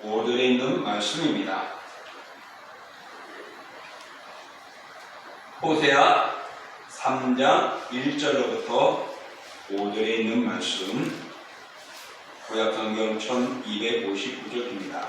5절에 있는 말씀입니다. 호세아 3장 1절로부터 5절에 있는 말씀, 구약성경 1259쪽입니다.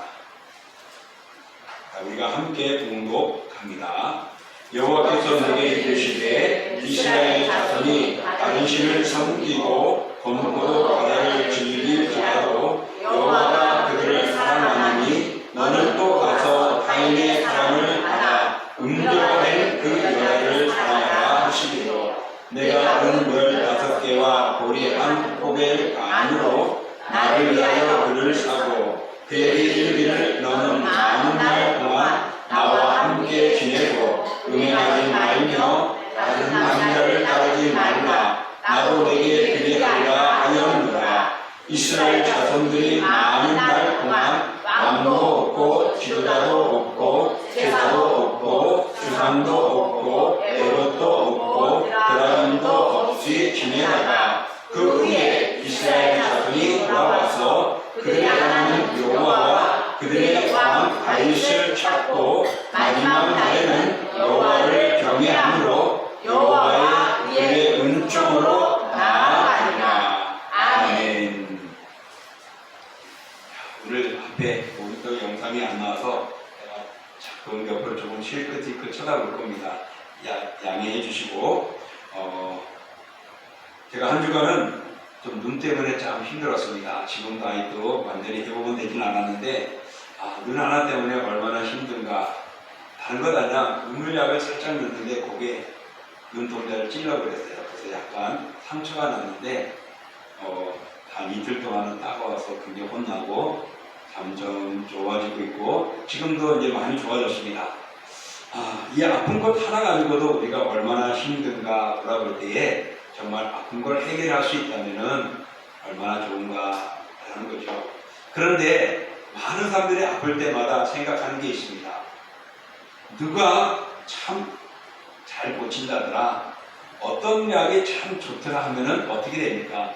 우리가 함께 봉독합니다. 여호와께서 내게 이르시되 이스라엘 자손이 다른 신을 섬기고 검으로 바다를 즐기지라도 여호와가 그들을 사랑하느니 너는 또 가서 타인의 사랑을 받아 음료된 그 여자를 사랑하라 하시기로 내가 은 15개와 보리 한 포겔 안으로 나를 위하여 그를 사고 그에게 이르기를 너는 많은 날 동안 나와 함께 지내고 음행하지 말며 다른 남자를 따르지 말라. 나도 내게 그리하리라 하였노라. 이스라엘 자손들이 많은 날 동안 왕도 없고 지도자도 없고 제사도 없고 주상도 없고 에봇도 없고 드라군도 없이 지내다가 그 후에 이스라엘 자손이 돌아와서 그들의 하나님 여호와와 그들의 왕 다윗을 찾고 마지막 날에는 여호와를 경외함으로 여호와의 그의 은총으로 나아가리라. 아멘. 오늘 앞에 모니터 영상이 안 나와서 제가 자꾸 옆을 조금 실컷 쳐다볼 겁니다. 양해해 주시고 제가 한 주간은 좀 눈 때문에 참 힘들었습니다. 지금도 아직도 완전히 회복은 되진 않았는데 눈 하나 때문에 얼마나 힘든가. 다른 것 아니라 눈물약을 살짝 넣는데 거기에 눈동자를 찔러버렸어요. 그래서 약간 상처가 났는데 한 이틀 동안은 따가워서 굉장히 혼나고 점점 좋아지고 있고 지금도 이제 많이 좋아졌습니다. 이 아픈 것 하나 가지고도 우리가 얼마나 힘든가 돌아볼 때에 정말 아픈 걸 해결할 수 있다면 얼마나 좋은가 하는 거죠. 그런데 많은 사람들이 아플 때마다 생각하는 게 있습니다. 누가 참 잘 고친다더라, 어떤 약이 참 좋더라 하면은 어떻게 됩니까?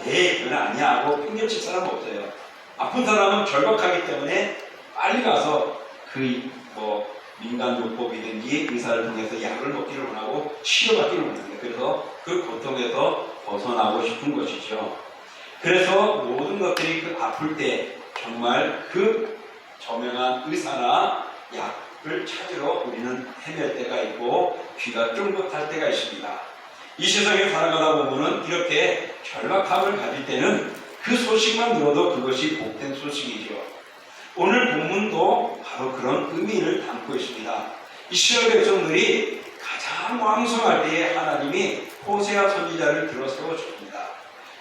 그건 아니야 하고 핑계칠 사람은 없어요. 아픈 사람은 절박하기 때문에 빨리 가서 민간요법이든지 의사를 통해서 약을 먹기를 원하고 치료받기를 원합니다. 그래서 그 고통에서 벗어나고 싶은 것이죠. 그래서 모든 것들이 그 아플 때 정말 그 저명한 의사나 약을 찾으러 우리는 헤맬 때가 있고 귀가 쫑긋할 때가 있습니다. 이 세상에 살아가다 보면은 이렇게 절박함을 가질 때는 그 소식만 들어도 그것이 복된 소식이죠. 오늘 본문도 바로 그런 의미를 담고 있습니다. 이스라엘 백성들이 가장 왕성할 때에 하나님이 호세아 선지자를 들어 세워줍니다.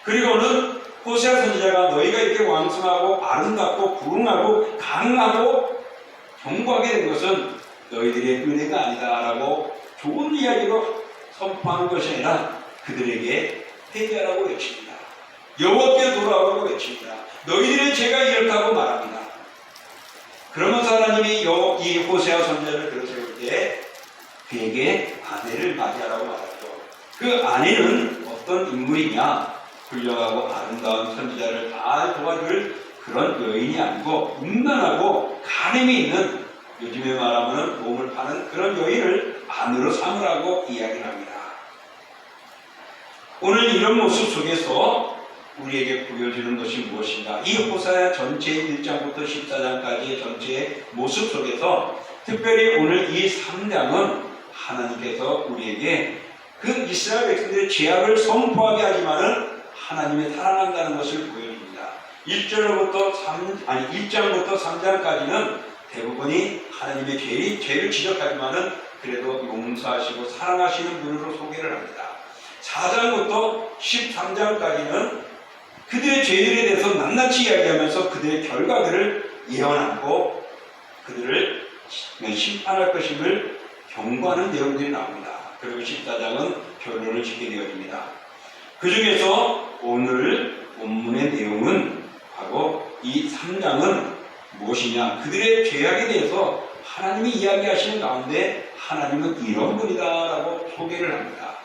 그리고는 호세아 선지자가 너희가 이렇게 왕성하고 아름답고 부흥하고 강하고 견고하게 된 것은 너희들의 은혜가 아니다라고 좋은 이야기로 선포하는 것이 아니라 그들에게 회개하라고 외칩니다. 여호와께 돌아오라고 외칩니다. 너희들의 죄가 이렇다고 말합니다. 그러면서 하나님이 이 호세아 선지자를 들어세울 때 그에게 아내를 맞이하라고 말하죠. 그 아내는 어떤 인물이냐? 훌륭하고 아름다운 선지자를 다 도와줄 그런 여인이 아니고 음란하고 간음이 있는, 요즘에 말하면 몸을 파는 그런 여인을 아내로 삼으라고 이야기를 합니다. 오늘 이런 모습 속에서 우리에게 보여주는 것이 무엇인가? 이 호세아 전체 1장부터 14장까지의 전체의 모습 속에서 특별히 오늘 이 3장은 하나님께서 우리에게 그 이스라엘 백성들의 죄악을 선포하게 하지만은 하나님의 사랑한다는 것을 보여줍니다. 1장부터 3장까지는 대부분이 하나님의 죄를 지적하지만은 그래도 용서하시고 사랑하시는 분으로 소개를 합니다. 4장부터 13장까지는 그들의 죄들에 대해서 낱낱이 이야기하면서 그들의 결과들을 예언하고 그들을 심판할 것임을 경고하는 내용들이 나옵니다. 그리고 14장은 결론을 짓게 되어집니다. 그 중에서 오늘 본문의 내용은 바로 이 3장은 무엇이냐? 그들의 죄악에 대해서 하나님이 이야기하시는 가운데 하나님은 이런 분이다 라고 소개를 합니다.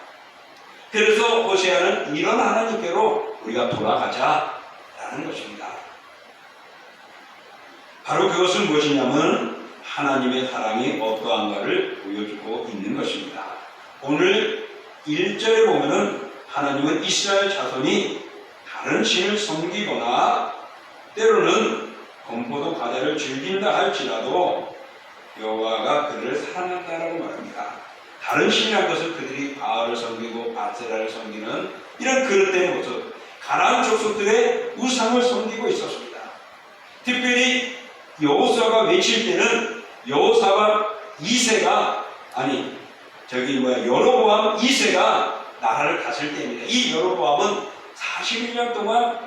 그래서 호세아는 이런 하나님께로 우리가 돌아가자 라는 것입니다. 바로 그것은 무엇이냐면 하나님의 사랑이 어떠한가를 보여주고 있는 것입니다. 오늘 1절에 보면은 하나님은 이스라엘 자손이 다른 신을 섬기거나 때로는 건포도 과자를 즐긴다 할지라도 여호와가 그들을 사랑한다라고 말합니다. 다른 신이라는 것은 그들이 바알을 섬기고 아세라를 섬기는 이런 그릇된 모습, 가나안 족속들의 우상을 섬기고 있었습니다. 특별히 여호수아가 외칠 때는 여호사밧 2세가 여로보암 2세가 나라를 다스릴 때입니다. 이 여로보암은 41년 동안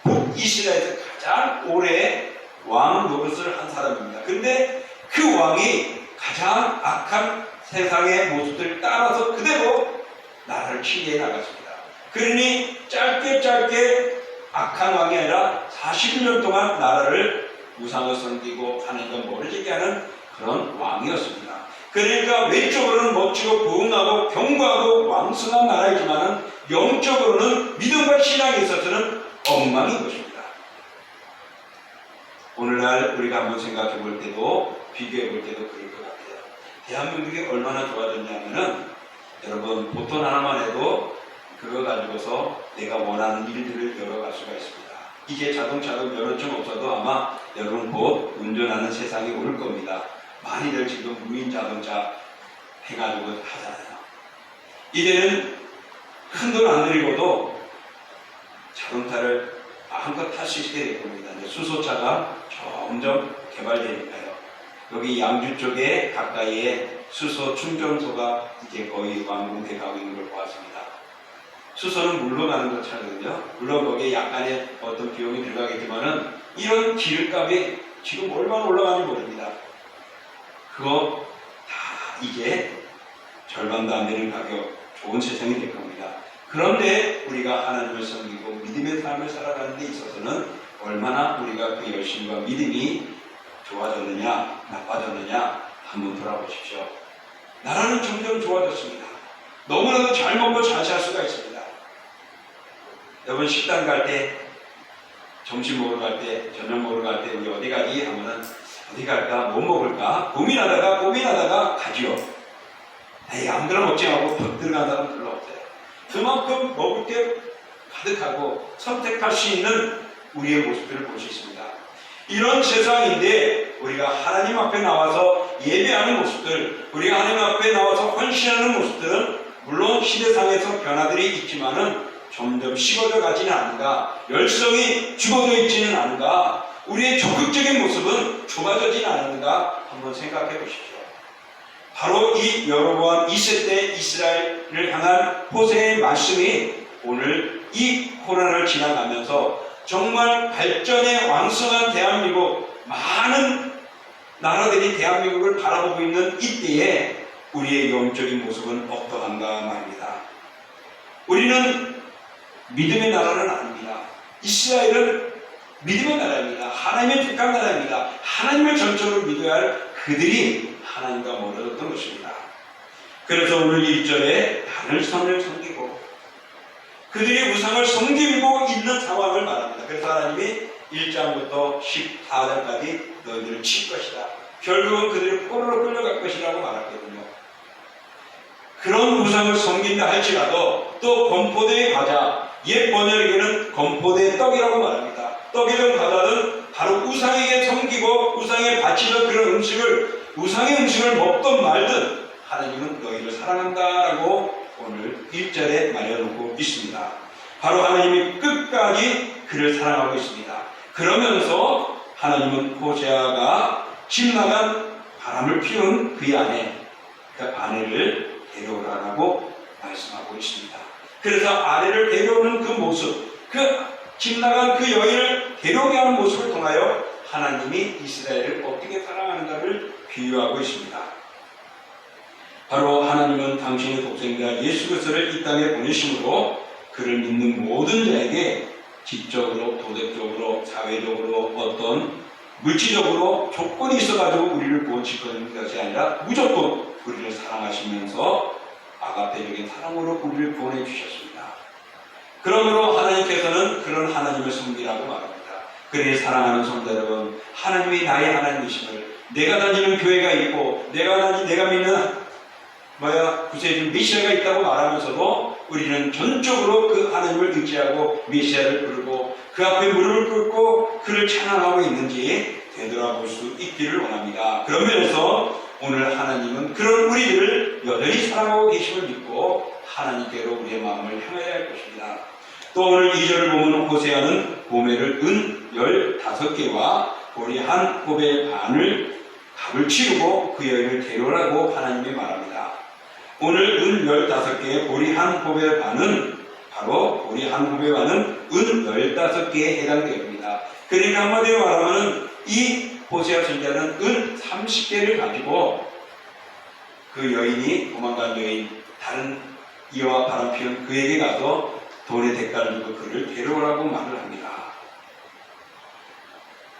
북이스라엘에서 가장 오래 왕 노릇을 한 사람입니다. 그런데 그 왕이 가장 악한 세상의 모습들을 따라서 그대로 나라를 치게 나갔습니다. 그러니 짧게 악한 왕이 아니라 41년 동안 나라를 우상을 섬기고 하나님과 멀어지게 하는 그런 왕이었습니다. 그러니까 외적으로는 멋지고 부흥하고 견고하고 왕성한 나라이지만 영적으로는 믿음과 신앙에 있어서는 엉망인 것입니다. 오늘날 우리가 한번 생각해 볼 때도 비교해 볼 때도 그럴 것 같아요. 대한민국이 얼마나 좋아졌냐면은 여러분 보통 하나만 해도 그거 가지고서 내가 원하는 일들을 열어갈 수가 있습니다. 이제 자동차도 면허증 없어도 아마 여러분 곧 운전하는 세상이 올 겁니다. 많이들 지금 무인 자동차 해가지고 하잖아요. 이제는 큰 돈 안 들이고도 자동차를 마음껏 탈 수 있게 될 겁니다. 이제 수소차가 점점 개발되니까요. 여기 양주 쪽에 가까이에 수소 충전소가 이제 거의 완공돼 가고 있는 걸 보았습니다. 수소는 물로 가는 것 차거든요. 물론 거기에 약간의 어떤 비용이 들어가겠지만은 이런 기름값이 지금 얼마나 올라가는지 모릅니다. 그거 다 이제 절반도 안 되는 가격, 좋은 세상이 될 겁니다. 그런데 우리가 하나님을 섬기고 믿음의 삶을 살아가는 데 있어서는 얼마나 우리가 그 열심과 믿음이 좋아졌느냐, 나빠졌느냐 한번 돌아보십시오. 나라는 점점 좋아졌습니다. 너무나도 잘 먹고 잘 살 수가 있습니다. 여러분 식당 갈 때, 점심 먹으러 갈 때, 저녁 먹으러 갈 때 우리 어디 가기 하면은 어디 갈까? 뭐 먹을까? 고민하다가 가지요. 에이, 아무데나 먹지 말고 벽 들어간 사람 별로 없어요. 그만큼 먹을 게 가득하고 선택할 수 있는 우리의 모습들을 볼 수 있습니다. 이런 세상인데 우리가 하나님 앞에 나와서 예배하는 모습들, 우리가 하나님 앞에 나와서 헌신하는 모습들은 물론 시대상에서 변화들이 있지만은 점점 식어져 가지는 않은가, 열성이 죽어져 있지는 않은가, 우리의 적극적인 모습은 좁아지지는 않은가 한번 생각해 보십시오. 바로 이 여로보암 2세 때 이스라엘을 향한 호세의 말씀이 오늘 이 코로나를 지나가면서 정말 발전의 왕성한 대한민국, 많은 나라들이 대한민국을 바라보고 있는 이때에 우리의 영적인 모습은 어떠한가 말입니다. 우리는 믿음의 나라는 아닙니다. 이스라엘은 믿음의 나라입니다. 하나님의 택한 나라입니다. 하나님을 전적으로 믿어야 할 그들이 하나님과 멀어졌던 것입니다. 그래서 오늘 1절에 다른 선을 섬기고 그들이 우상을 섬기고 있는 상황을 말합니다. 그래서 하나님이 1장부터 14절까지 너희들을 칠 것이다. 결국은 그들이 포로로 끌려갈 것이라고 말했거든요. 그런 우상을 섬긴다 할지라도 또 건포도의 과자, 옛 번역에는 건포도의 떡이라고 말합니다. 떡이든 과자든 바로 우상에게 섬기고 우상에 바치던 그런 음식을, 우상의 음식을 먹던 말든 하나님은 너희를 사랑한다라고 오늘 1절에 말해놓고 있습니다. 바로 하나님이 끝까지 그를 사랑하고 있습니다. 그러면서 하나님은 호세아가 집 나간 바람을 피운 그 아내를 데려오라고 말씀하고 있습니다. 그래서 아내를 데려오는 그 모습, 그 집 나간 그 여인을 데려오게 하는 모습을 통하여 하나님이 이스라엘을 어떻게 사랑하는가를 비유하고 있습니다. 바로 하나님은 당신의 독생자 예수 그리스도를 이 땅에 보내심으로 그를 믿는 모든 자에게 지적으로, 도덕적으로, 사회적으로, 어떤 물질적으로 조건이 있어가지고 우리를 구원시키는 것이 아니라 무조건 우리를 사랑하시면서 아가페적인 사랑으로 우리를 구원해 주셨습니다. 그러므로 하나님께서는 그런 하나님을 섬기라고 말합니다. 그러니 사랑하는 성도 여러분, 하나님 하나님이 나의 하나님이심을, 내가 다니는 교회가 있고 내가 믿는 구세주 메시아가 있다고 말하면서도 우리는 전적으로 그 하나님을 의지하고 메시아를 부르고 그 앞에 무릎을 꿇고 그를 찬양하고 있는지 되돌아볼 수 있기를 원합니다. 그런 면에서 오늘 하나님은 그런 우리들을 여전히 사랑하고 계심을 믿고 하나님께로 우리의 마음을 향해야 할 것입니다. 또 오늘 2절을 보면 호세아는 고매를 은 15개와 보리 한 홉의 반을 값을 치르고 그 여인을 데려오라고 하나님이 말합니다. 오늘 은 15개의 보리 한 홉의 반은 바로 보리 한 홉의 반은 은 15개에 해당됩니다. 그러니까 한마디로 말하면 이 호세아 선지자는 은 30개를 가지고 그 여인이 도망간 여인 다른 이와 바람 피운 그에게 가서 돈의 대가를 주고 그를 데려오라고 말을 합니다.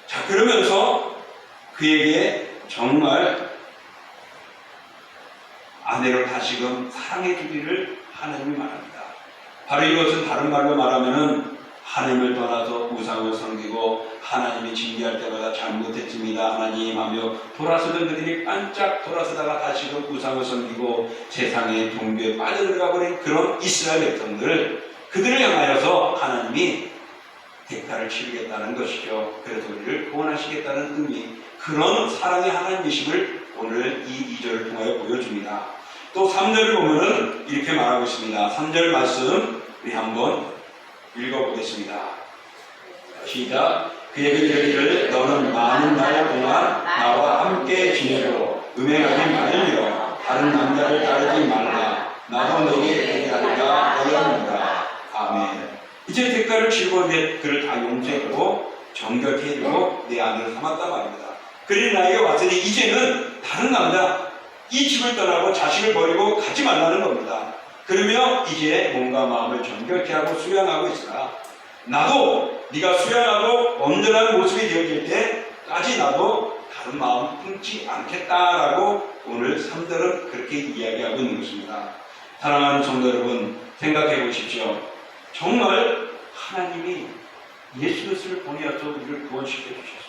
자, 그러면서 그에게 정말 아내로 다시금 사랑해 주기를 하나님이 말합니다. 바로 이것은 다른 말로 말하면은 하나님을 떠나서 우상을 섬기고 하나님이 징계할 때마다 잘못했습니다 하나님 하며 돌아서던 그들이 반짝 돌아서다가 다시금 우상을 섬기고 세상의 종교에 빠져들어가 버린 그런 이스라엘 백성들, 그들을 향하여서 하나님이 대가를 치르겠다는 것이죠. 그래서 우리를 구원하시겠다는 의미, 그런 사랑의 하나님이심을 오늘 이 2절을 통하여 보여줍니다. 또 3절을 보면은 이렇게 말하고 있습니다. 3절 말씀 우리 한번 읽어보겠습니다. 시작. 그에게 이르기를 너는 많은 날 동안 나와 함께 지내고 음행하지 말며 다른 남자를 따르지 말라. 나도 너에게 얘기하리라 너였느니라. 아멘. 이제 대가를 치르고 내 그를 다 용서하고 정결케 해주고 내 아들을 삼았단 말입니다. 그리 나에게 왔으니 이제는 다른 남자, 이 집을 떠나고 자식을 버리고 가지 말라는 겁니다. 그러며 이제 몸과 마음을 정결케 하고 수양하고 있으라. 나도 네가 수양하고 온전한 모습이 되어질 때까지 나도 다른 마음 품지 않겠다라고 오늘 3절은 그렇게 이야기하고 있는 것입니다. 사랑하는 성도 여러분, 생각해 보십시오. 정말 하나님이 예수 그리스도를 보내어서 우리를 구원시켜 주셨습니다.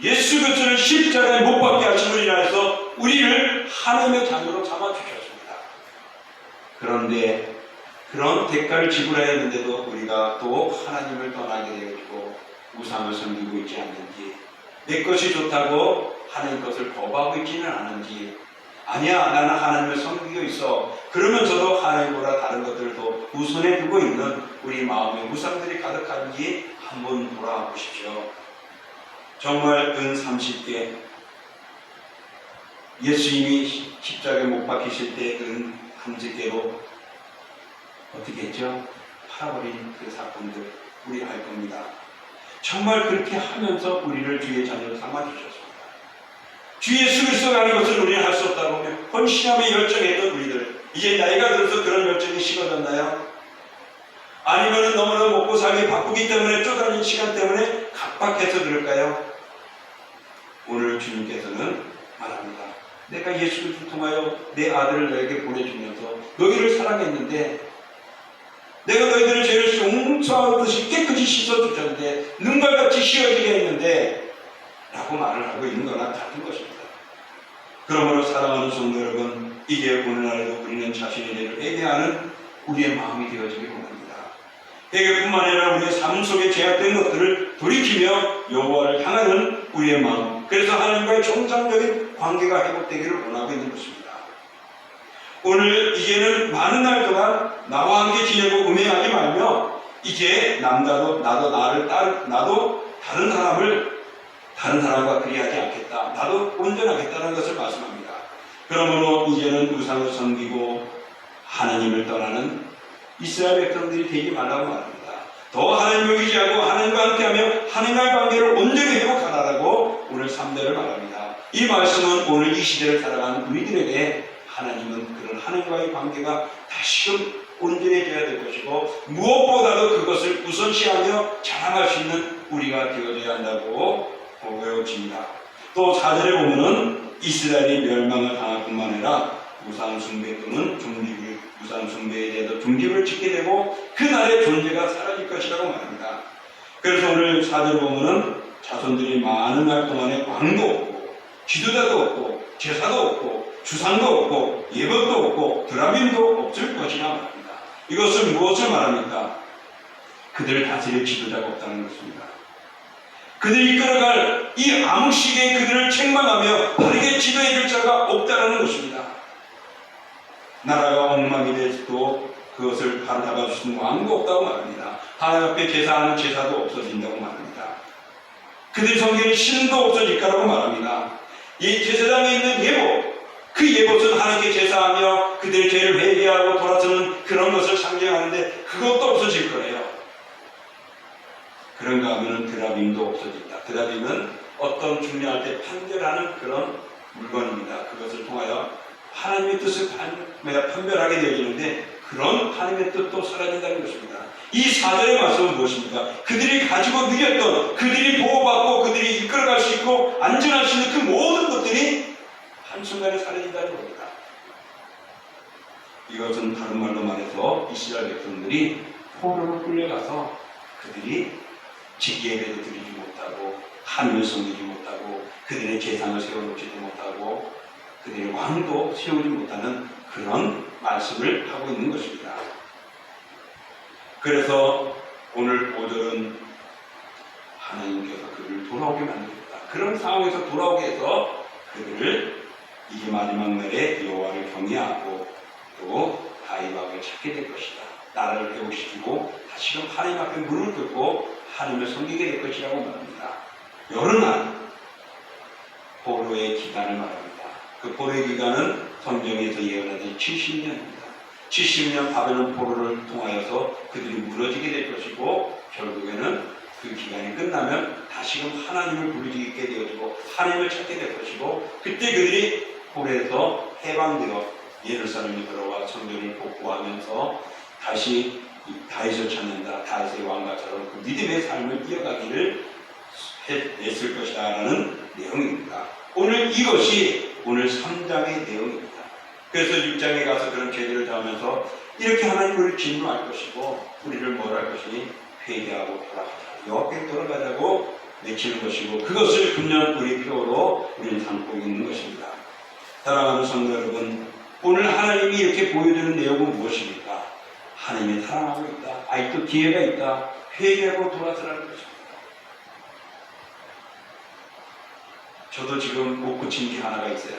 예수 그리스도를 십자가에 못 박게 하심으로 인하여서 우리를 하나님의 자녀로 삼아 주셨습니다. 그런데 그런 대가를 지불해야 했는데도 우리가 또 하나님을 떠나게 되었고 우상을 섬기고 있지 않는지, 내 것이 좋다고 하나님 것을 거부하고 있지는 않은지, 아니야 나는 하나님을 섬기고 있어 그러면서도 하나님보다 다른 것들을 더 우선해 두고 있는 우리 마음에 우상들이 가득한지 한번 돌아와 보십시오. 정말 은 30개, 예수님이 십자가에 못 박히실 때 은 30개로 어떻게 했죠? 팔아버린 그 사건들 우리 알 겁니다. 정말 그렇게 하면서 우리를 주의 자녀로 삼아주셨습니다. 주 예수 그리스도가 아닌 것을 우리는 할 수 없다고 하며 헌신함에 열정했던 우리들, 이제 나이가 들어서 그런 열정이 식어졌나요? 아니면 너무나 먹고 살기 바쁘기 때문에 쪼다니는 시간 때문에 각박해서 그럴까요? 오늘 주님께서는 말합니다. 내가 예수 그리스도를 통하여 내 아들을 너에게 보내주면서 너희를 사랑했는데, 내가 너희들의 죄를 용서하듯이 깨끗이 씻어주셨는데, 눈깔같이 씌어지게 했는데 라고 말을 하고 있는 거나 같은 것입니다. 그러므로 사랑하는 성도 여러분, 이제 오늘날에도 우리는 자신의 죄를 회개하는 우리의 마음이 되어지길 원합니다. 회개뿐만 아니라 우리의 삶 속에 제약된 것들을 돌이키며 여호와를 향하는 우리의 마음, 그래서 하나님과의 정상적인 관계가 회복되기를 원하고 있는 것입니다. 오늘 이제는 많은 날 동안 나와 함께 지내고 음행하지 말며 이제 나도 다른 사람과 그리하지 않겠다, 나도 온전하겠다는 것을 말씀합니다. 그러므로 이제는 우상을 섬기고 하나님을 떠나는 이스라엘 백성들이 되지 말라고 말합니다. 더 하나님을 의지하고 하나님과 함께하며 하나님과의 관계를 온전히 회복하라고 오늘 3절을 말합니다. 이 말씀은 오늘 이 시대를 살아가는 우리들에게 하나님은 그런 하나님과의 관계가 다시금 온전해져야 될 것이고 무엇보다도 그것을 우선시하며 자랑할 수 있는 우리가 되어져야 한다고 보여집니다. 또 4절에 보면은 이스라엘이 멸망을 당할 뿐만 아니라 우상 숭배 또는 종교를 우상 숭배에 대해서 중집을 짓게 되고 그날의 존재가 사라질 것이라고 말합니다. 그래서 오늘 4절 보면은 자손들이 많은 날 동안에 왕도 없고 지도자도 없고 제사도 없고 주상도 없고 예법도 없고 드라빔도 없을 것이라 말합니다. 이것은 무엇을 말합니까? 그들을 다스릴 지도자가 없다는 것입니다. 그들을 이끌어갈 이 암흑시대에 그들을 책망하며 바르게 지도해줄 자가 없다는 것입니다. 나라가 엉망이 될수도 그것을 바로 잡아주시는 왕도 없다고 말합니다. 하나님 앞에 제사하는 제사도 없어진다고 말합니다. 그들 성경에 신도 없어질 거라고 말합니다. 이 제사장에 있는 예복, 그 예복은 하나님께 제사하며 그들의 죄를 회개하고 돌아서는 그런 것을 상징하는데 그것도 없어질 거예요. 그런가 하면 드라빔도 없어진다. 드라빔은 어떤 중요할 때 판별하는 그런 물건입니다. 그것을 통하여 하나님의 뜻을 판별하게 되어지는데 그런 하나님의 뜻도 사라진다는 것입니다. 이 4절의 말씀은 무엇입니까? 그들이 가지고 누렸던, 그들이 보호받고 그들이 이끌어갈 수 있고 안전할 수 있는 그 모든 것들이 한순간에 사라진다는 겁니다. 이것은 다른 말로 말해서 이스라엘 백성들이 포로로 끌려가서 그들이 직예배도 드리지 못하고 하늘을 섬기지 못하고 그들의 재산을 세워놓지도 못하고 그들의 왕도 세우지 못하는 그런 말씀을 하고 있는 것입니다. 그래서 오늘 5절은 하나님께서 그들을 돌아오게 만들겠다. 그런 상황에서 돌아오게 해서 그들을 이제 마지막 날에 여호와를 경외하고 또 다윗왕을 찾게 될 것이다. 나라를 회복시키고 다시금 하나님 앞에 무릎을 꿇고 하나님을 섬기게 될 것이라고 말합니다. 여러 날 포로의 기간을 말합니다. 그 포로의 기간은 성경에서 예언하던 70년입니다. 70년 바벨론 포로를 통하여서 그들이 무너지게 될 것이고 결국에는 그 기간이 끝나면 다시금 하나님을 부르짖게 되어지고 하나님을 찾게 될 것이고 그때 그들이 포로에서 해방되어 예루살렘에 들어와 성전을 복구하면서 다시 다윗을 찾는다. 다윗의 왕가처럼 그 믿음의 삶을 이어가기를 했을 것이다 라는 내용입니다. 오늘 이것이 오늘 3장의 내용입니다. 그래서 6장에 가서 그런 죄들을 당하면서 이렇게 하나님 우리를 진노할 것이고 우리를 뭘 할 것이니 회개하고 돌아가자. 여호와께 돌아가자고 외치는 것이고 그것을 금년 우리 표로 우리는 담고 있는 것입니다. 사랑하는 성도 여러분, 오늘 하나님이 이렇게 보여주는 내용은 무엇입니까? 하나님이 사랑하고 있다. 아직도 기회가 있다. 회개하고 돌아서라는 것입니다. 저도 지금 못 고친 게 하나가 있어요.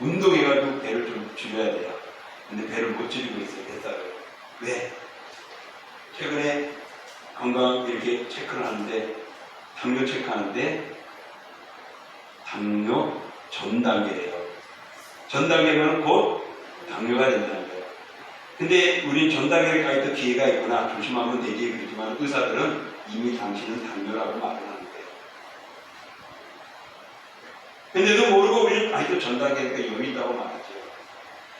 운동해가지고 배를 좀 줄여야 돼요. 근데 배를 못 줄이고 있어요. 뱃살을. 왜? 최근에 건강 이렇게 체크를 하는데 당뇨 체크하는데 당뇨 전 단계래요. 전 단계면 곧 당뇨가 된다는 거예요. 근데 우린 전 단계를 가기도 기회가 있구나. 조심하면 되지. 그렇지만 의사들은 이미 당신은 당뇨라고 말을 하는 거예요. 근데도 모르고 우리는 아직도 전 단계니까 여유 있다고 말하죠.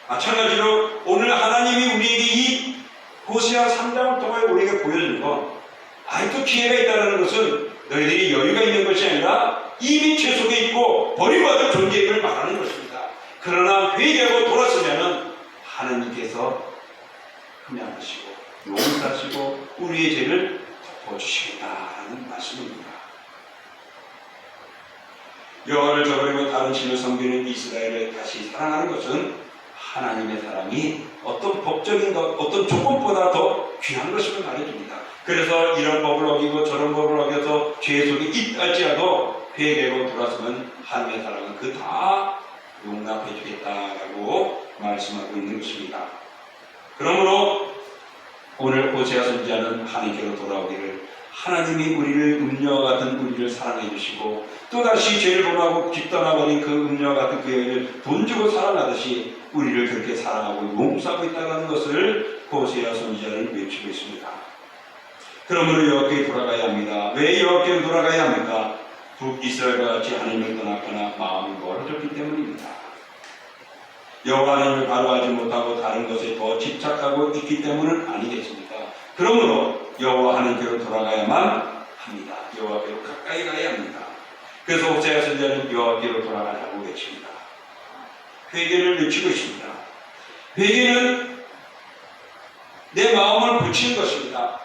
마찬가지로 오늘 하나님이 우리에게 이 호세아 3장을 통해 우리에게 보여주는 건 아직도 기회가 있다는 것은 너희들이 여유가 있는 것이 아니라 이미 죄속에 있고 버림받은 존재임을 말하는 것입니다. 그러나 회개하고 돌아서면 하나님께서 흠양하시고 용서하시고 우리의 죄를 덮어주시겠다라는 말씀입니다. 여호와를 저버리고 다른 신을 섬기는 이스라엘을 다시 사랑하는 것은 하나님의 사랑이 어떤 법적인 것, 어떤 조건보다 더 귀한 것임을 말해줍니다. 그래서 이런 법을 어기고 저런 법을 어겨서 죄 속에 있다 할지라도 회개하고 돌아서면 하나님의 사랑은 그 다 용납해 주겠다라고 말씀하고 있는 것입니다. 그러므로 오늘 호세아 선지자는 하나님께로 돌아오기를 하나님이 우리를 음녀와 같은 우리를 사랑해 주시고 또다시 죄를 범하고 뒷떠나버린 그 음녀와 같은 그 여인을 돈 주고 사랑하듯이 우리를 그렇게 사랑하고 용서하고 있다는 것을 호세아 선지자는 외치고 있습니다. 그러므로 여호와께 돌아가야 합니다. 왜 여호와께 돌아가야 합니까? 북이스라엘과 같이 하나님을 떠났거나 마음이 멀어졌기 때문입니다. 여호와 하나님을 바로하지 못하고 다른 것에 더 집착하고 있기 때문은 아니겠습니까? 그러므로 여호와 하나님께로 돌아가야만 합니다. 여호와께로 가까이 가야 합니다. 그래서 호세아 선지자는 여호와께로 돌아가라고 외칩니다. 회개를 외치고 있습니다. 회개는 내 마음을 고치는 것입니다.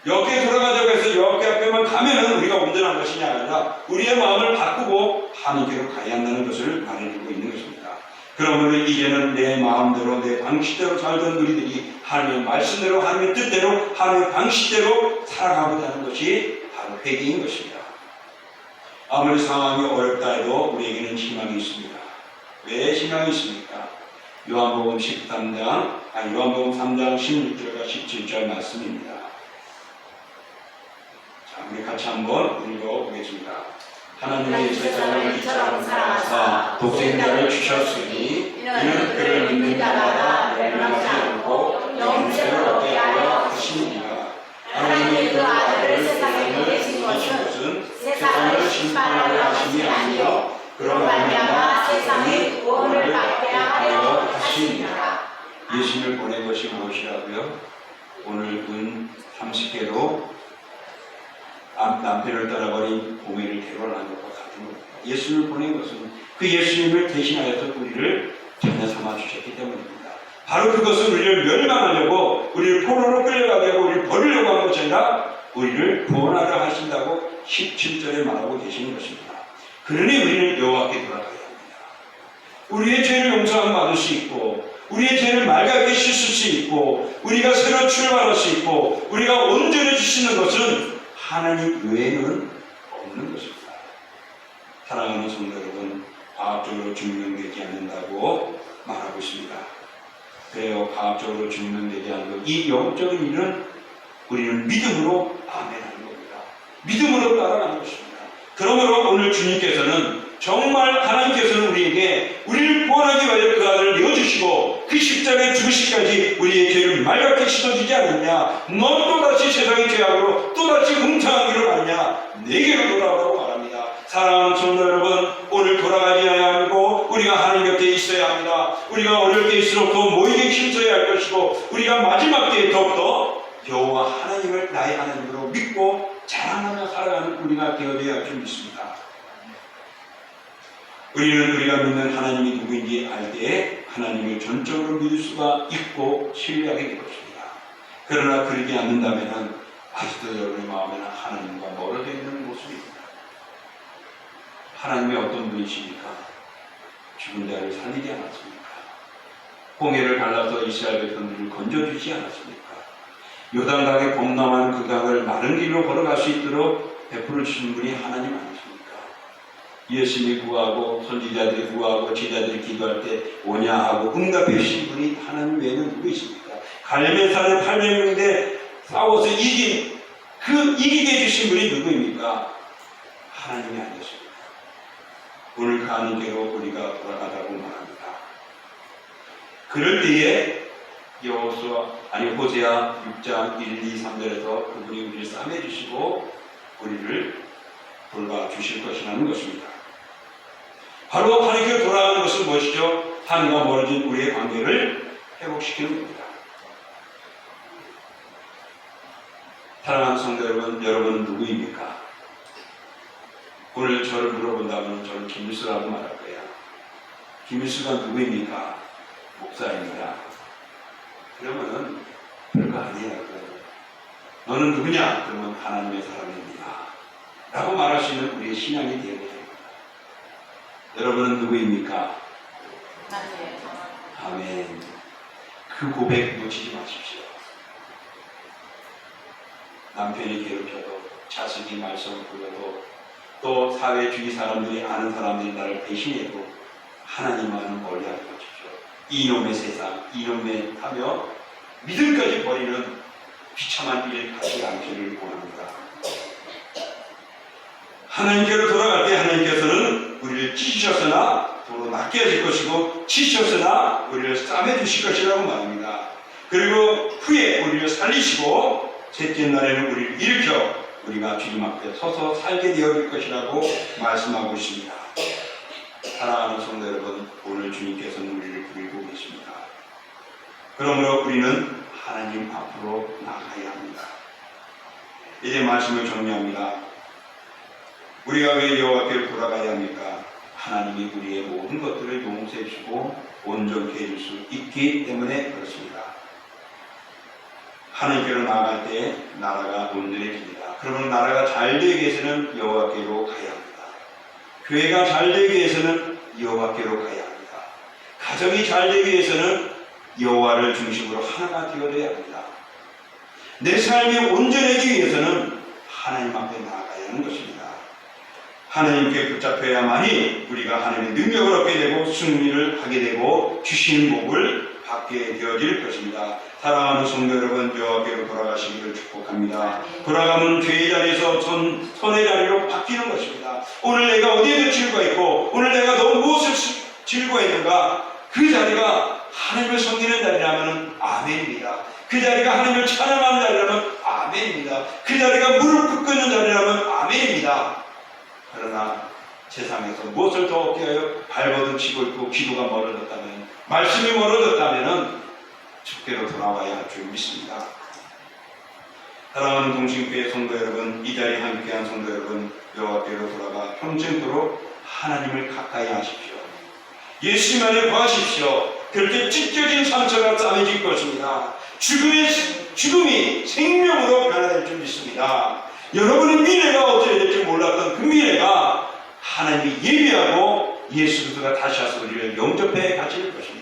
여기에 돌아가자고 해서 여기 앞에만 가면은 우리가 온전한 것이냐 아니라 우리의 마음을 바꾸고 하나님께로 가야 한다는 것을 말해주고 있는 것입니다. 그러므로 이제는 내 마음대로 내 방식대로 살던 우리들이 하나님의 말씀대로 하나님의 뜻대로 하나님의 방식대로 살아가고자 하는 것이 바로 회개인 것입니다. 아무리 상황이 어렵다 해도 우리에게는 희망이 있습니다. 왜 희망이 있습니까? 요한복음 13장, 요한복음 3장 16절과 17절 말씀입니다. 자, 우리 같이 한번 읽어보겠습니다. 하나님의 세상을 이처럼 사랑하사 독생자를 주셨으니 이는 그를 믿는 자마다 멸망하지 않고 영생을 얻게 하려 하심이니라. 하나님의 그 아들을 세상에 보내신 것은 세상을 심판하려 하심이 아니요 그런 말미암아 세상의 구원을 받게 하려 하심이니라. 예수님을 보낸 것이 무엇이라고요? 오늘 은 30개로 남편을 떠나버린 고매를 결혼한 것과 같은 겁니다. 예수님을 보낸 것은 그 예수님을 대신하여서 우리를 자녀 삼아 주셨기 때문입니다. 바로 그것은 우리를 멸망하려고, 우리를 포로로 끌려가게 하고 우리를 버리려고 한 것이 아니라 우리를 구원하려 하신다고 17절에 말하고 계시는 것입니다. 그러니 우리는 여호와께 돌아가야 합니다. 우리의 죄를 용서함 받을 수 있고, 우리의 죄를 맑게 씻을 수 있고, 우리가 새로 출발할 수 있고, 우리가 온전해지시는 것은 하나님 외에는 없는 것입니다. 사랑하는 성도 여러분, 과학적으로 증명되지 않는다고 말하고 있습니다. 그래요, 과학적으로 증명되지 않는 것, 이 영적인 일은 우리는 믿음으로 아멘하는 겁니다. 믿음으로 따라가는 것입니다. 그러므로 오늘 주님께서는 정말 하나님께서는 우리를 구원하기 위하여 그 아들을 내어주시고 그 십자가에 죽으시기까지 우리의 죄를 맑게 씻어주지 않느냐, 너 또다시 세상의 죄악으로 또다시 웅탕하기로 하느냐, 내게로 돌아오라고 말합니다. 사랑하는 성도 여러분, 오늘 돌아가야 하고 우리가 하나님 곁에 있어야 합니다. 우리가 어려울 때일수록 더 모이게 힘써야 할 것이고, 우리가 마지막 때에 더욱더 여호와 하나님을 나의 하나님으로 믿고 자랑하며 살아가는 우리가 되어야 할 줄 믿습니다. 우리는 우리가 믿는 하나님이 누구인지 알 때에 하나님을 전적으로 믿을 수가 있고 신뢰하게 될 것입니다. 그러나 그러지 않는다면 아직도 여러분의 마음에는 하나님과 멀어져 있는 모습입니다. 하나님이 어떤 분이십니까? 죽은 자를 살리지 않았습니까? 홍해를 갈라서 이스라엘 백성들을 건져주지 않았습니까? 요단강에 범람한 그 강을 마른 길로 걸어갈 수 있도록 베풀어 주신 분이 하나님 아니십니까? 예수님이 구하고 선지자들이 구하고 제자들이 기도할 때 오냐 하고 응답해 주신 분이 하나님 외에는 누구 있습니까? 갈멜산에 800명인데 싸워서 이기게 해주신 분이 누구입니까? 하나님이 아니었습니까? 오늘 그 하나님께로 우리가 돌아가자고 말합니다. 그럴 때에 호세아 6장 1, 2, 3절에서 그분이 우리를 싸매주시고 우리를 돌봐주실 것이라는 것입니다. 바로 하나님께 돌아가는 것은 무엇이죠? 하나님과 멀어진 우리의 관계를 회복시키는 겁니다. 사랑하는 성도 여러분, 여러분은 누구입니까? 오늘 저를 물어본다면 저는 김일수라고 말할 거예요. 김일수가 누구입니까? 목사입니다. 그러면은 별거 아니에요. 너는 누구냐? 그러면 하나님의 사람입니다. 라고 말할 수 있는 우리의 신앙이 되어야 됩니다. 여러분은 누구입니까? 아멘. 그 고백 놓치지 마십시오. 남편이 괴롭혀도, 자식이 말썽을 부려도, 또 사회 주위 사람들이 아는 사람들이 나를 배신해도 하나님만은 멀리하지 마십시오. 이놈의 세상, 이놈의 하며 믿음까지 버리는 비참한 일 갖지 않기를 원합니다. 하나님께로 돌아갈 때 하나님께서는 우리를 찢으셨으나 도로 낫게 하실 것이고 치셨으나 우리를 싸매 주실 것이라고 말합니다. 그리고 후에 우리를 살리시고 셋째 날에는 우리를 일으켜 우리가 주님 앞에 서서 살게 되어질 것이라고 말씀하고 있습니다. 사랑하는 성도 여러분, 오늘 주님께서는 우리를 부르고 계십니다. 그러므로 우리는 하나님 앞으로 나가야 합니다. 이제 말씀을 정리합니다. 우리가 왜 여호와께 돌아가야 합니까? 하나님이 우리의 모든 것들을 용서해 주시고 온전케 해줄 수 있기 때문에 그렇습니다. 하나님께로 나아갈 때 나라가 온전해집니다. 그러면 나라가 잘 되기 위해서는 여호와께로 가야 합니다. 교회가 잘 되기 위해서는 여호와께로 가야 합니다. 가정이 잘 되기 위해서는 여호와를 중심으로 하나가 되어야 합니다. 내 삶이 온전해지기 위해서는 하나님 앞에 나아가야 하는 것입니다. 하나님께 붙잡혀야만이 우리가 하나님의 능력을 얻게 되고 승리를 하게 되고 주시는 복을 받게 되어질 것입니다. 사랑하는 성도 여러분, 여호와께로 돌아가시기를 축복합니다. 돌아가면 죄의 자리에서 선의 자리로 바뀌는 것입니다. 오늘 내가 어디에서 즐거워했고 오늘 내가 무엇을 즐거워했는가, 그 자리가 하나님을 섬기는 자리라면 아멘입니다. 그 자리가 하나님을 찬양하는 자리라면 아멘입니다. 그 자리가 무릎 꿇는 자리라면 아멘입니다. 그러나 세상에서 무엇을 더 얻게 하여 발버둥치고 있고 기도가 멀어졌다면, 말씀이 멀어졌다면 주께로 돌아와야 할 줄 믿습니다. 사랑하는 동신교회 성도 여러분, 이 자리에 함께한 성도 여러분, 여호와께로 돌아가 평생토록 하나님을 가까이 하십시오. 예수님 안에 거하십시오. 그렇게 찢겨진 상처가 싸매질 것입니다. 죽음이 생명으로 변화될 줄 믿습니다. 여러분의 미래가 어떻게 될지 몰랐던 그 미래가 하나님이 예비하고 예수 그리스도가 다시 와서 우리를 영접해 가실 것입니다.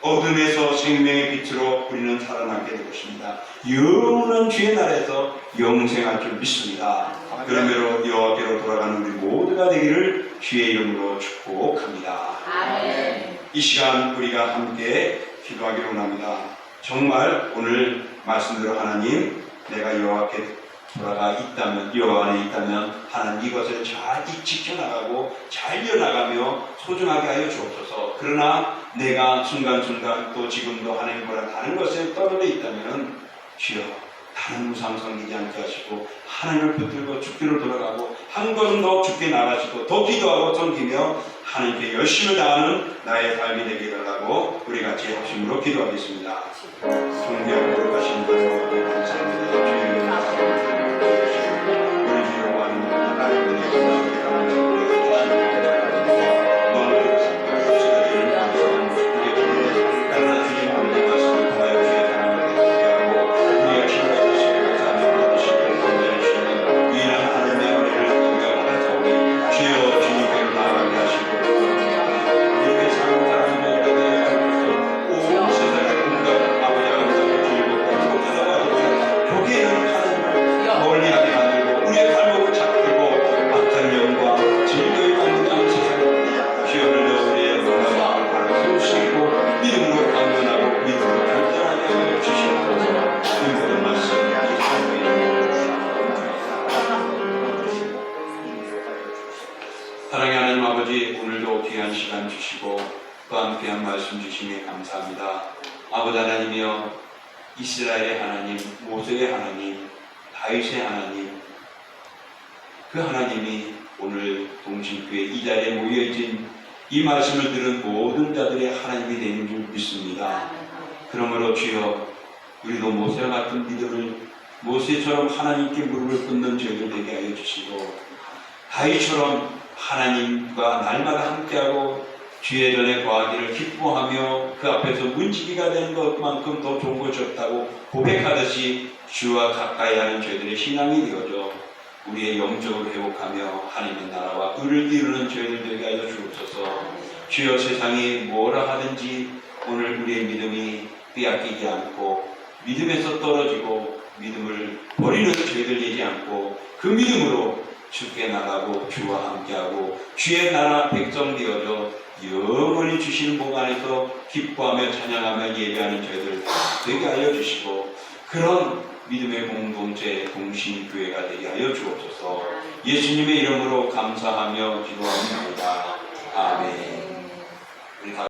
어둠에서 생명의 빛으로 우리는 살아나게 될 것입니다. 영원한 주의 나라에서 영생할 줄 믿습니다. 그러므로 여호와께로 돌아가는 우리 모두가 되기를 주의 이름으로 축복합니다. 아멘. 이 시간 우리가 함께 기도하기를 원합니다. 정말 오늘 말씀대로 하나님, 내가 여호와께 돌아가 있다면, 여호와 안에 있다면 하나님 이것을 잘 지켜나가고 잘 이어나가며 소중하게 하여 주옵소서. 그러나 내가 순간순간 또 지금도 하나님보다 다른 것에 떨어져 있다면 주여 다른 우상 섬기지 않게 하시고 하나님을 붙들고 주께로 돌아가고 한 걸음 더 주께 나가시고 더 기도하고 섬기며 하나님께 열심을 다하는 나의 삶이 되게 해달라고 우리 같이 합심으로 기도하겠습니다. 존귀하고 거룩하신 하나님 감사합니다. 주의 사랑의 하나님 아버지, 오늘도 귀한 시간 주시고 또 함께한 말씀 주시니 감사합니다. 아버지 하나님이여, 이스라엘의 하나님, 모세의 하나님, 다윗의 하나님, 그 하나님이 오늘 동신교회 이 자리에 모여있진 이 말씀을 들은 모든 자들의 하나님이 되는 줄 믿습니다. 그러므로 주여, 우리도 모세와 같은 믿음을, 모세처럼 하나님께 무릎을 꿇는 저희들 되게 하여 주시고, 다윗처럼 하나님과 날마다 함께하고 주의 전에 거하기를 기뻐하며 그 앞에서 문지기가 되는 것만큼 더 좋은 것이 없다고 고백하듯이 주와 가까이 하는 저희들의 신앙이 되어져 우리의 영적으로 회복하며 하나님의 나라와 의를 이루는 저희들 되게 하여 주옵소서. 주여, 세상이 뭐라 하든지 오늘 우리의 믿음이 빼앗기지 않고 믿음에서 떨어지고 믿음을 버리는 저희들 되지 않고 그 믿음으로 주께 나가고 주와 함께하고 주의 나라 백성 되어져 영원히 주시는 복 안에서 기뻐하며 찬양하며 예배하는 저희들 되게 하여 주시고, 그런 믿음의 공동체 동신교회가 되게 하여 주옵소서. 예수님의 이름으로 감사하며 기도합니다. 아멘.